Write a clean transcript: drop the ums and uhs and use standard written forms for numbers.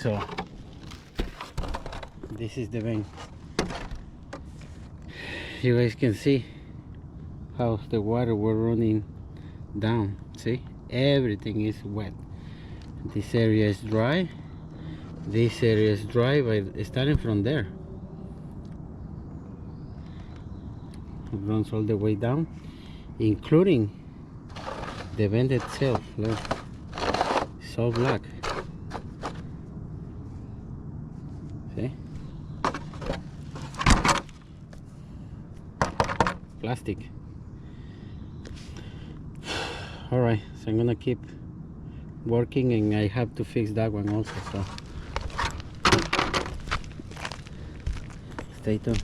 So this is the vent. You guys can see how the water was running down. See, everything is wet. This area is dry, this area is dry, but starting from there it runs all the way down, including the vent itself. Look, it's all black. See, plastic. All right, so I'm gonna keep working, and I have to fix that one also, so stay tuned.